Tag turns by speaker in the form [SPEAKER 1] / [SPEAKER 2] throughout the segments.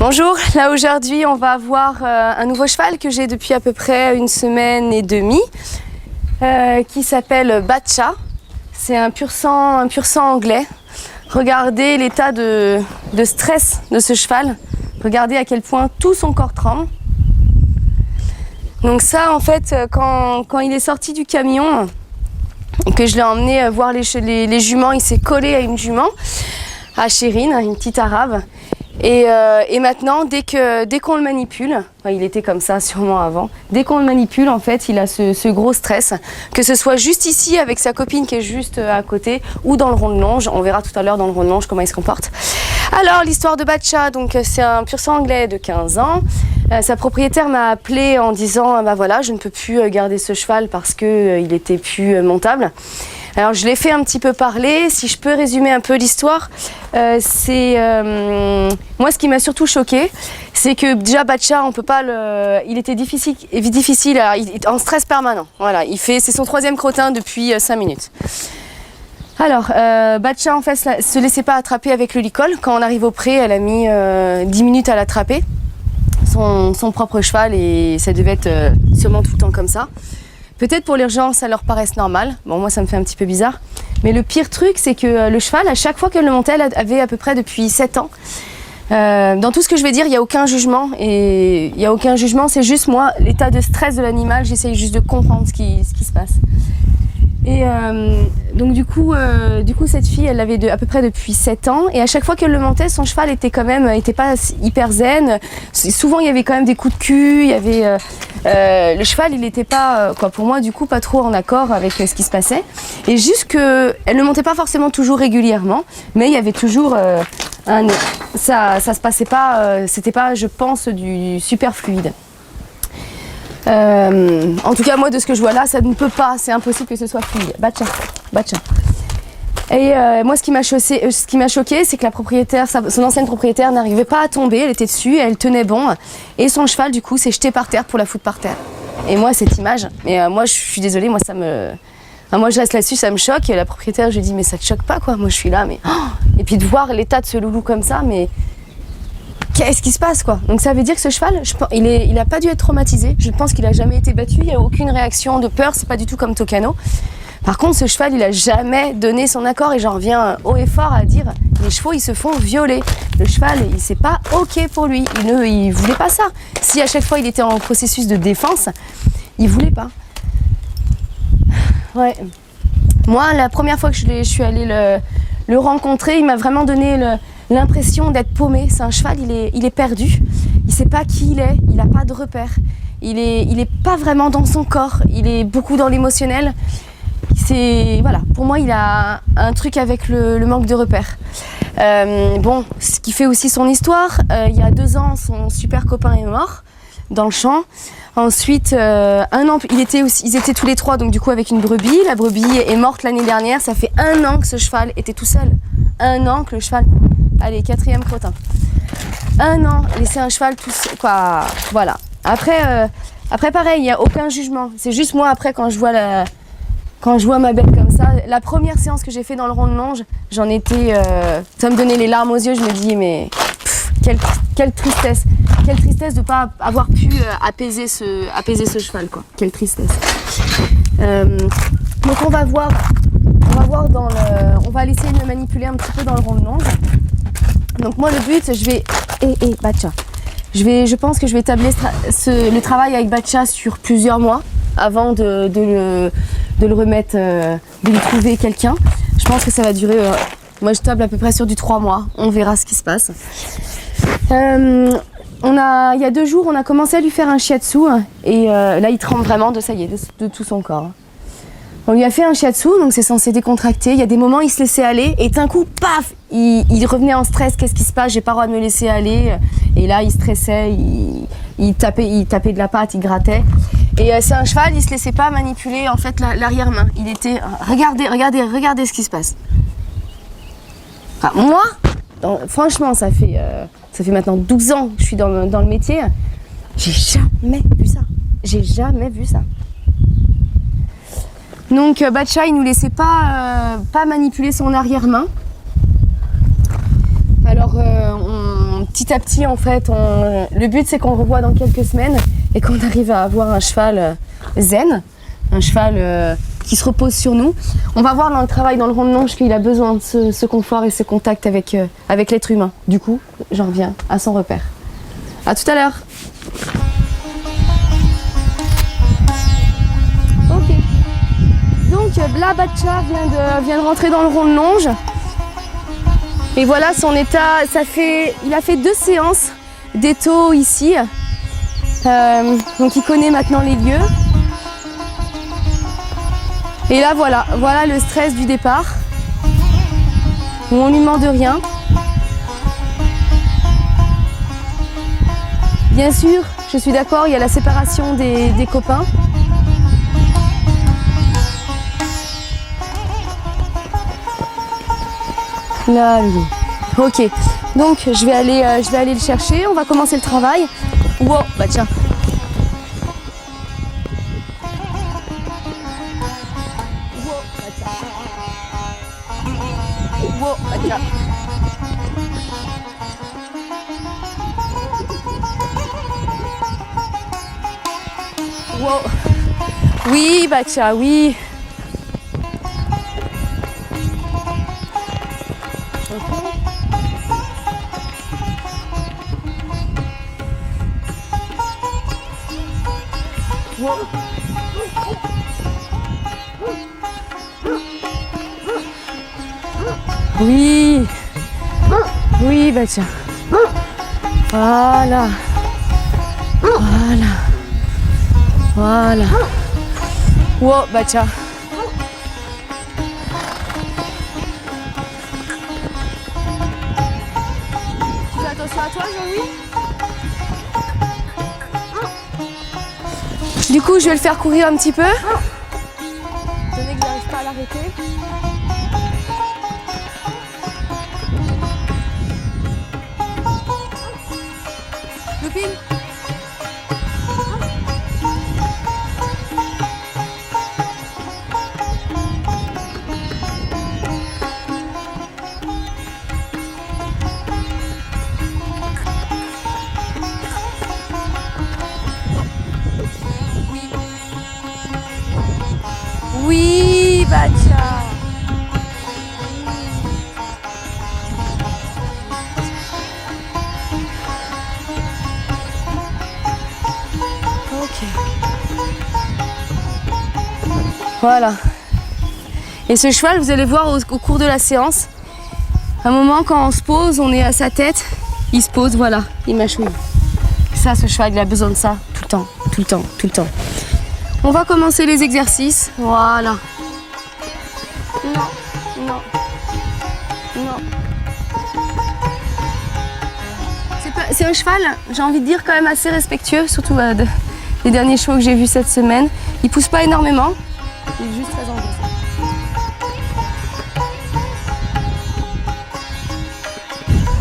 [SPEAKER 1] Bonjour, là aujourd'hui on va avoir un nouveau cheval que j'ai depuis à peu près 1 semaine et demie qui s'appelle Batcha. C'est un pur sang anglais. Regardez l'état de stress de ce cheval. Regardez à quel point tout son corps tremble. Donc ça en fait quand il est sorti du camion, que je l'ai emmené voir les juments, il s'est collé à une jument, à Chérine, une petite arabe. Et maintenant, dès qu'on le manipule, enfin, il était comme ça sûrement avant, dès qu'on le manipule, en fait, il a ce gros stress, que ce soit juste ici avec sa copine qui est juste à côté, ou dans le rond de longe. On verra tout à l'heure dans le rond de longe comment il se comporte. Alors, l'histoire de Batcha, donc c'est un pur sang anglais de 15 ans. Sa propriétaire m'a appelé en disant, bah voilà, je ne peux plus garder ce cheval parce qu'il était plus montable. Alors je l'ai fait un petit peu parler. Si je peux résumer un peu l'histoire, moi ce qui m'a surtout choqué, c'est que déjà Batcha, on peut pas il était difficile, alors, en stress permanent. Voilà, c'est son 3e crottin depuis 5 minutes. Alors Batcha en fait se laissait pas attraper avec le licol. Quand on arrive au pré, elle a mis 10 minutes à l'attraper. Son propre cheval, et ça devait être sûrement tout le temps comme ça. Peut-être pour l'urgence, ça leur paraisse normal. Bon, moi, ça me fait un petit peu bizarre. Mais le pire truc, c'est que le cheval, à chaque fois qu'elle le montait, elle avait à peu près depuis 7 ans. Dans tout ce que je vais dire, il n'y a aucun jugement. Et il n'y a aucun jugement, c'est juste moi, l'état de stress de l'animal. J'essaye juste de comprendre ce qui se passe. Et donc du coup, cette fille, elle l'avait à peu près depuis 7 ans. Et à chaque fois qu'elle le montait, son cheval était pas hyper zen. Souvent, il y avait quand même des coups de cul. Il y avait le cheval, il n'était pas, pour moi, du coup, pas trop en accord avec ce qui se passait. Et juste elle ne montait pas forcément toujours régulièrement, mais il y avait toujours ça se passait pas. C'était pas, je pense, du super fluide. En tout cas, moi, de ce que je vois là, ça ne peut pas, c'est impossible que ce soit fluide. Batcha. Et moi, ce qui m'a choqué, c'est que la propriétaire, son ancienne propriétaire, n'arrivait pas à tomber. Elle était dessus, elle tenait bon. Et son cheval, du coup, s'est jeté par terre pour la foutre par terre. Et moi, cette image, moi, je suis désolée, moi, moi, je reste là-dessus, ça me choque. Et la propriétaire, je lui dis, mais ça te choque pas, quoi. Moi, je suis là, mais. Et puis de voir l'état de ce loulou comme ça, mais. Qu'est-ce qui se passe, quoi? Donc ça veut dire que ce cheval, il a pas dû être traumatisé. Je pense qu'il a jamais été battu. Il n'y a aucune réaction de peur. C'est pas du tout comme Tocano. Par contre, ce cheval, il a jamais donné son accord. Et j'en reviens haut et fort à dire, les chevaux, ils se font violer. Le cheval, c'est pas ok pour lui. Il voulait pas ça. Si à chaque fois il était en processus de défense, il voulait pas. Ouais. Moi, la première fois que je suis allée le rencontrer, il m'a vraiment donné l'impression d'être paumé. C'est un cheval, il est perdu. Il sait pas qui il est, il n'a pas de repère. Il est pas vraiment dans son corps, il est beaucoup dans l'émotionnel. Voilà, pour moi, il a un truc avec le manque de repères. Bon, ce qui fait aussi son histoire, il y a 2 ans, son super copain est mort dans le champ. Ensuite, 1 an, ils étaient tous les 3, donc du coup avec une brebis. La brebis est morte l'année dernière. Ça fait 1 an que ce cheval était tout seul. 1 an que le cheval... Allez, 4e crottin. 1 an, laisser un cheval tout seul, quoi. Voilà. Après pareil, il n'y a aucun jugement. C'est juste moi, après, quand je vois ma bête comme ça, la première séance que j'ai fait dans le rond de longe, j'en étais... ça me donnait les larmes aux yeux. Je me dis, mais quelle tristesse. Quelle tristesse de ne pas avoir pu apaiser ce cheval, quoi. Quelle tristesse. Donc on va voir on va laisser le manipuler un petit peu dans le rond de longe. Donc moi, le but, Batcha. Je pense que je vais tabler le travail avec Batcha sur plusieurs mois avant de le remettre, de lui trouver quelqu'un. Je pense que ça va durer, moi je table à peu près sur du 3 mois. On verra ce qui se passe. Il y a 2 jours, on a commencé à lui faire un shiatsu et là il tremble vraiment de tout son corps. On lui a fait un shiatsu, donc c'est censé décontracter. Il y a des moments, il se laissait aller et d'un coup, paf, il revenait en stress. Qu'est-ce qui se passe? J'ai pas le droit de me laisser aller. Et là, il stressait, il tapait de la patte, il grattait. Et c'est un cheval, il se laissait pas manipuler en fait l'arrière-main. Il était, regardez ce qui se passe. Enfin, moi, franchement, ça fait maintenant 12 ans que je suis dans le métier. J'ai jamais vu ça. Donc Batcha, il nous laissait pas manipuler son arrière-main. Alors petit à petit, en fait, le but c'est qu'on le revoie dans quelques semaines et qu'on arrive à avoir un cheval zen, un cheval qui se repose sur nous. On va voir dans le travail dans le rond de longe qu'il a besoin de ce confort et ce contact avec l'être humain. Du coup, j'en reviens à son repère. À tout à l'heure. Ok. Donc là, Batcha vient de rentrer dans le rond de longe. Et voilà son état. Il a fait 2 séances d'étau ici. Donc il connaît maintenant les lieux. Et là voilà le stress du départ. Où on lui demande rien. Bien sûr, je suis d'accord, il y a la séparation des copains. Là, oui. Ok, donc je vais aller le chercher, on va commencer le travail. Wow, bah tiens. Wow, bah tiens. Wow. Oui, bah tiens, oui. Wow. Oui. Oui, bah tiens. Voilà. Voilà. Voilà. Wow, bah tiens. Tu fais attention à toi, Jean-Louis? Du coup, je vais le faire courir un petit peu. Étant donné que j'arrive pas à l'arrêter. Looping. Oui, Batcha. Ok. Voilà. Et ce cheval, vous allez voir au cours de la séance, à un moment quand on se pose, on est à sa tête, il se pose, voilà, il mâchouille. Ça, ce cheval, il a besoin de ça tout le temps, tout le temps, tout le temps. On va commencer les exercices. Voilà. Non, non, non. C'est un cheval, j'ai envie de dire, quand même assez respectueux, surtout les derniers chevaux que j'ai vus cette semaine. Il pousse pas énormément, il est juste très engagé.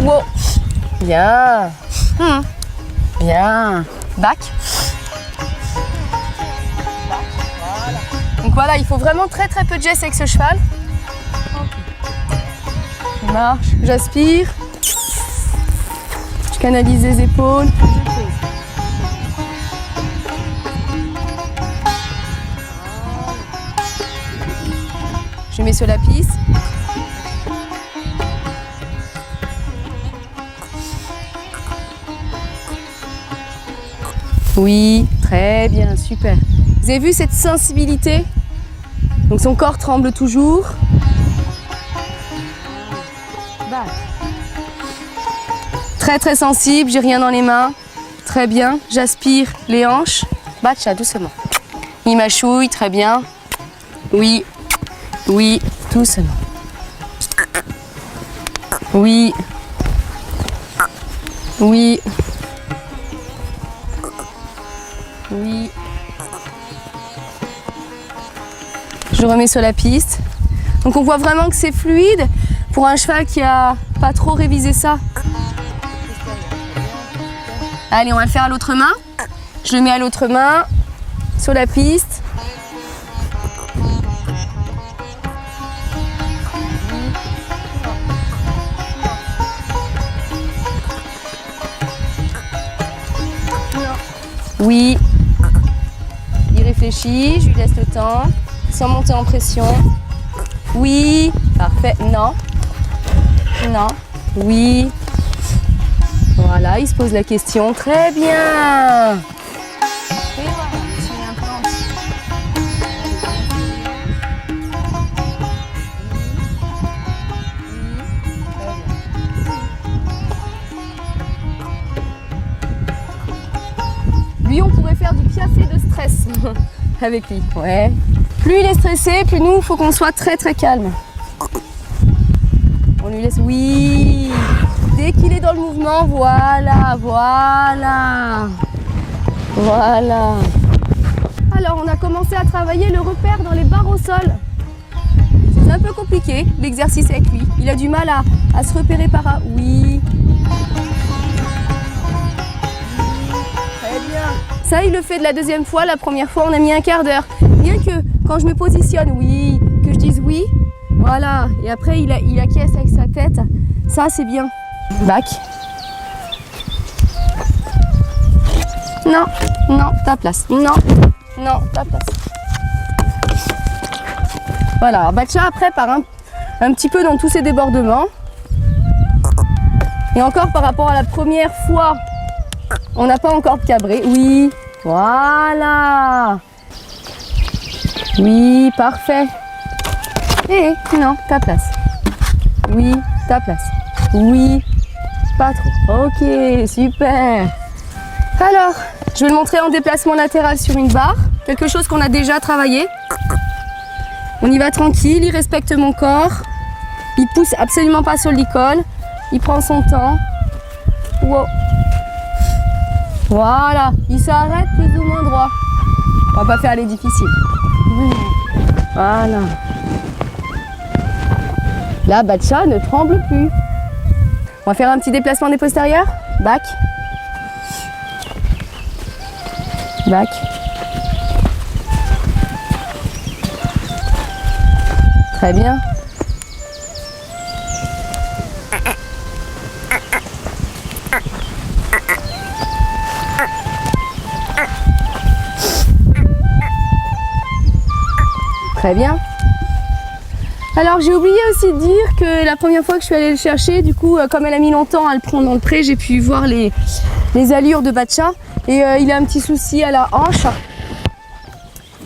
[SPEAKER 1] Wow. Bien. Bien. Back. Donc voilà, il faut vraiment très peu de gestes avec ce cheval. Je marche, j'aspire. Je canalise les épaules. Je mets sur la piste. Oui, très bien, super. Vous avez vu cette sensibilité? Donc son corps tremble toujours. Bah. Très sensible, j'ai rien dans les mains. Très bien, j'aspire les hanches. Batcha, doucement. Il mâchouille, très bien. Oui, oui, doucement. Oui, oui. Oui. Je remets sur la piste. Donc on voit vraiment que c'est fluide pour un cheval qui a pas trop révisé ça. Allez, on va le faire à l'autre main. Je le mets à l'autre main sur la piste. Oui. Il réfléchit, je lui laisse le temps, sans monter en pression. Oui. Parfait. Non. Non. Oui. Voilà, il se pose la question. Très bien. Et voilà, tu mets un peu en dessous. Lui, on pourrait faire du piafé de stress avec lui. Ouais. Plus il est stressé, plus nous, il faut qu'on soit très très calme. On lui laisse. Oui. Dès qu'il est dans le mouvement, voilà, voilà. Voilà. Alors, on a commencé à travailler le repère dans les barres au sol. C'est un peu compliqué, l'exercice avec lui. Il a du mal à se repérer par là. Oui. Très bien. Ça, il le fait de la deuxième fois. La première fois, on a mis un quart d'heure. Rien que quand je me positionne, oui, que je dise oui, voilà. Et après, il acquiesce avec sa tête. Ça, c'est bien. Back. Non, non, ta place. Non, non, ta place. Voilà, alors Batcha après part un petit peu dans tous ces débordements. Et encore par rapport à la première fois, on n'a pas encore cabré. Oui, voilà. Oui, parfait. Et non, ta place. Oui, ta place. Oui, pas trop. Ok, super. Alors, je vais le montrer en déplacement latéral sur une barre. Quelque chose qu'on a déjà travaillé. On y va tranquille, il respecte mon corps. Il pousse absolument pas sur le licol. Il prend son temps. Wow. Voilà, il s'arrête plus ou moins droit. On va pas faire les difficiles. Voilà. Là, Batcha ne tremble plus. On va faire un petit déplacement des postérieurs. Back. Back. Très bien. Très bien. Alors j'ai oublié aussi de dire que la première fois que je suis allée le chercher, du coup comme elle a mis longtemps à le prendre dans le pré, j'ai pu voir les allures de Batcha et il a un petit souci à la hanche.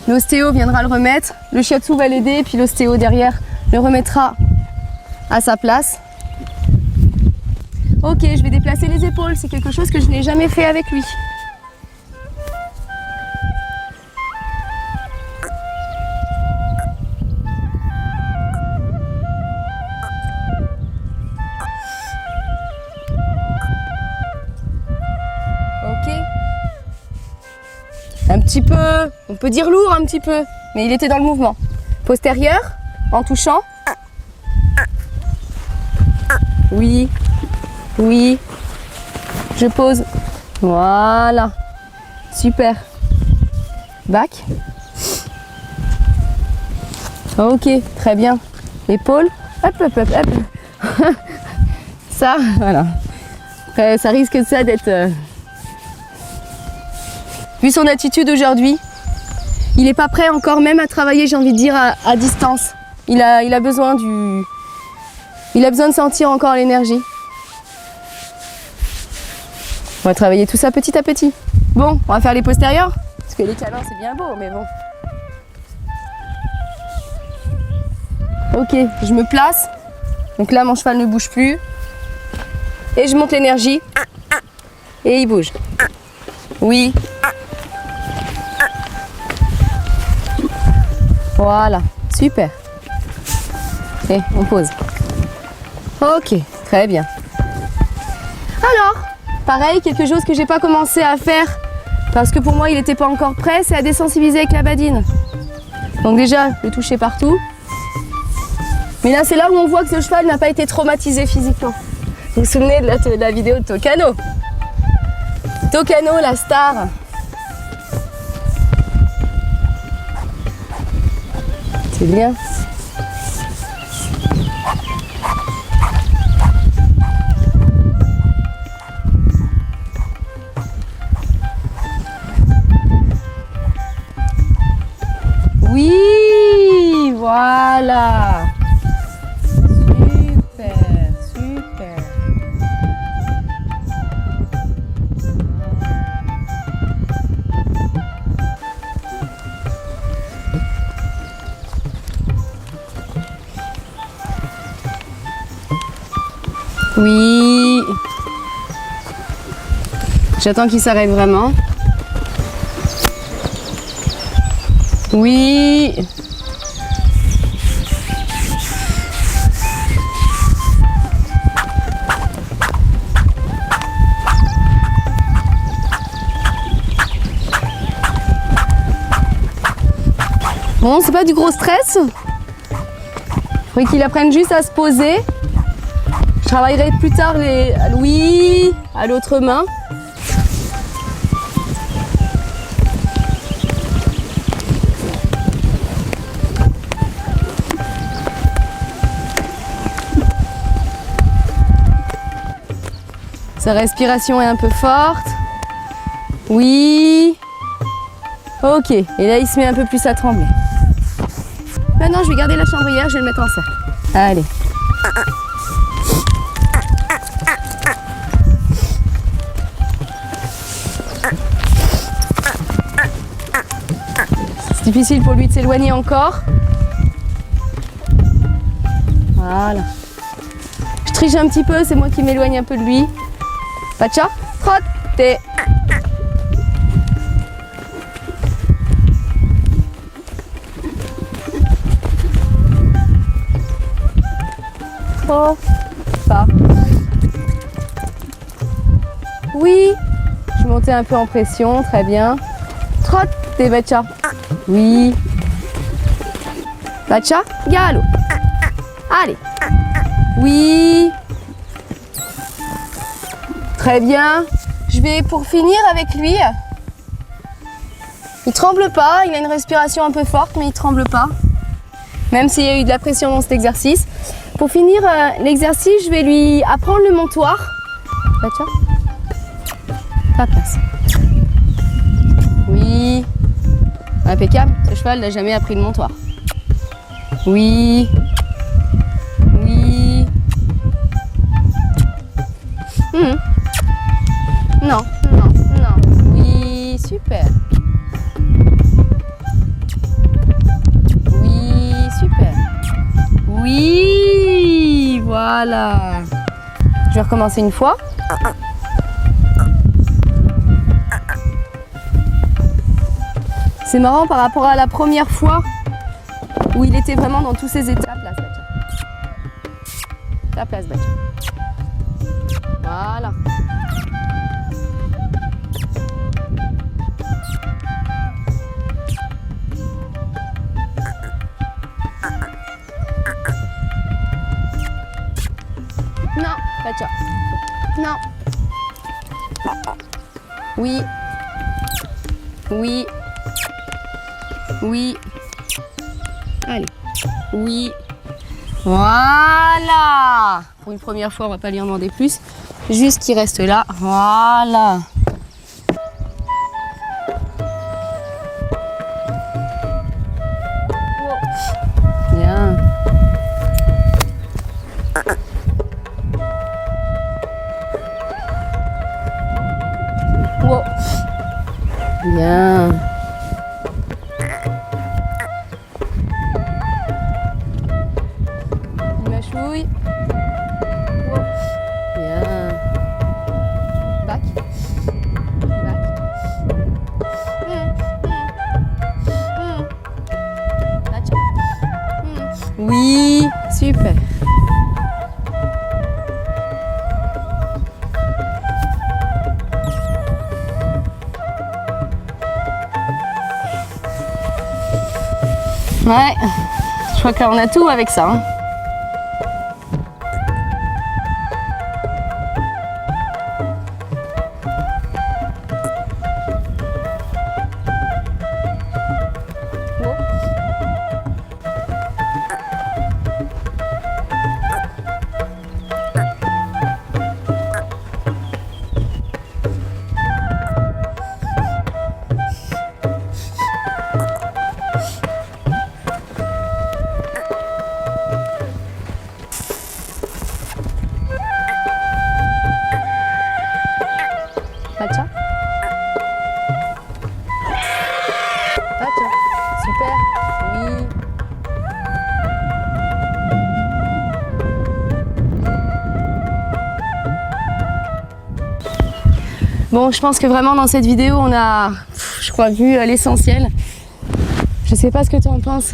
[SPEAKER 1] L'ostéo viendra le remettre, le shiatsu va l'aider puis l'ostéo derrière le remettra à sa place. Ok, je vais déplacer les épaules, c'est quelque chose que je n'ai jamais fait avec lui. Un petit peu, on peut dire lourd un petit peu, mais il était dans le mouvement. Postérieur, en touchant. Oui, oui. Je pose. Voilà. Super. Back. Ok, très bien. Épaule. Hop, hop, hop, hop. Ça, voilà. Après, ça risque de ça d'être... Vu son attitude aujourd'hui, il n'est pas prêt encore même à travailler, j'ai envie de dire, à distance. Il a besoin de sentir encore l'énergie. On va travailler tout ça petit à petit. Bon, on va faire les postérieurs, parce que les câlins c'est bien beau, mais bon. Ok, je me place. Donc là, mon cheval ne bouge plus. Et je monte l'énergie. Et il bouge. Oui. Voilà, super. Et on pose. Ok, très bien. Alors, pareil, quelque chose que j'ai pas commencé à faire parce que pour moi il n'était pas encore prêt, c'est à désensibiliser avec la badine. Donc déjà, le toucher partout. Mais là, c'est là où on voit que ce cheval n'a pas été traumatisé physiquement. Vous vous souvenez de la vidéo de Tocano? Tocano, la star. C'est bien. Voilà. Super, super. Oui. J'attends qu'il s'arrête vraiment. Oui. Bon, c'est pas du gros stress. Faudrait qu'il apprenne juste à se poser. Je travaillerai plus tard les oui à l'autre main. Sa respiration est un peu forte. Oui. Ok. Et là, il se met un peu plus à trembler. Maintenant, je vais garder la chambrière, je vais le mettre en cercle. Allez. C'est difficile pour lui de s'éloigner encore. Voilà. Je triche un petit peu, c'est moi qui m'éloigne un peu de lui. Pacha, trottez. Trop pas. Oui. Je montais un peu en pression, très bien. Trottez, Pacha. Oui. Pacha, galop. Allez. Oui. Très bien. Je vais pour finir avec lui. Il tremble pas, il a une respiration un peu forte, mais il tremble pas. Même s'il y a eu de la pression dans cet exercice. Pour finir l'exercice, je vais lui apprendre le montoir. Pacha. Ta place. Oui. Impeccable. Ce cheval n'a jamais appris le montoir. Oui. Oui. Non, non, non. Oui, super. Oui, super. Oui, voilà. Je vais recommencer une fois. C'est marrant par rapport à la première fois où il était vraiment dans tous ses étapes. Ta place, Bacha. Voilà. Non, Bacha. Non. Oui. Oui. Oui. Allez. Oui. Voilà. Pour une première fois, on va pas lui en demander plus. Juste qu'il reste là. Voilà. Bien. Wow. Bien. Mâchouille. Wow. Bien. Back. Back. Back. Oui, super. Ouais, je crois qu'on a tout avec ça. Hein. Bon, je pense que vraiment dans cette vidéo, on a, je crois, vu l'essentiel. Je sais pas ce que tu en penses,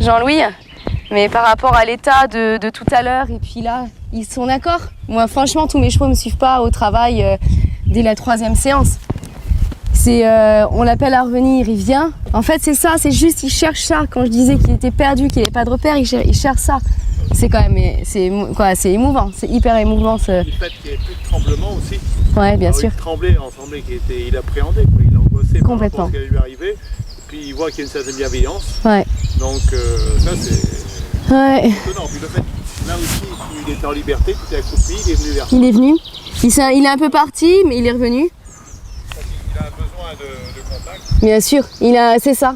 [SPEAKER 1] Jean-Louis, mais par rapport à l'état de tout à l'heure, et puis là, ils sont d'accord. Moi, franchement, tous mes chevaux ne me suivent pas au travail dès la 3e séance. On l'appelle à revenir, il vient. En fait, c'est ça, c'est juste, il cherche ça. Quand je disais qu'il était perdu, qu'il n'avait pas de repère, il cherche ça. C'est quand même, c'est émouvant, c'est hyper émouvant.
[SPEAKER 2] Le fait qu'il n'y ait plus de tremblement aussi.
[SPEAKER 1] Ouais, bien sûr.
[SPEAKER 2] Il tremblait, il semblait il appréhendait, quoi. Il angoissait
[SPEAKER 1] complètement
[SPEAKER 2] par rapport à ce qui allait lui arriver. Puis il voit qu'il y a une certaine bienveillance.
[SPEAKER 1] Ouais.
[SPEAKER 2] Donc ça c'est étonnant. Puis le fait, là aussi, il était en liberté, tout est accroupi, il est venu vers toi.
[SPEAKER 1] Il est venu. Il est un peu parti, mais il est revenu.
[SPEAKER 2] Il a besoin de contact.
[SPEAKER 1] Bien sûr, c'est ça.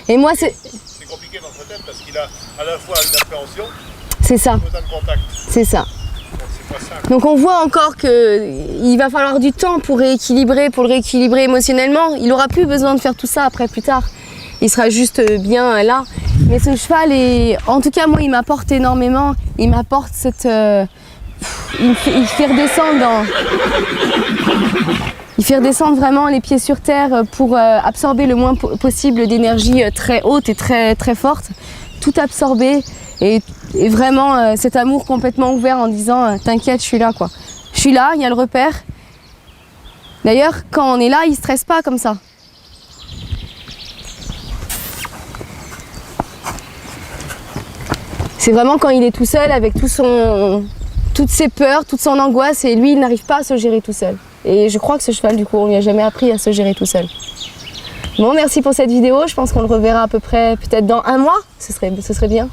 [SPEAKER 1] Et moi, c'est
[SPEAKER 2] compliqué dans sa tête parce qu'il a à la fois une appréhension,
[SPEAKER 1] c'est ça.
[SPEAKER 2] besoin de contact.
[SPEAKER 1] C'est ça.
[SPEAKER 2] Donc c'est pas simple.
[SPEAKER 1] Donc on voit encore qu'il va falloir du temps pour le rééquilibrer émotionnellement. Il n'aura plus besoin de faire tout ça après, plus tard. Il sera juste bien là. Mais ce cheval, en tout cas moi, il m'apporte énormément. Il m'apporte cette... il fait redescendre vraiment les pieds sur terre pour absorber le moins possible d'énergie très haute et très, très forte. Tout absorber et vraiment cet amour complètement ouvert en disant t'inquiète, je suis là quoi. Je suis là, il y a le repère. D'ailleurs, quand on est là, il ne stresse pas comme ça. C'est vraiment quand il est tout seul avec toutes ses peurs, toute son angoisse et lui, il n'arrive pas à se gérer tout seul. Et je crois que ce cheval, du coup, on lui a jamais appris à se gérer tout seul. Bon, merci pour cette vidéo. Je pense qu'on le reverra à peu près peut-être dans 1 mois. Ce serait bien.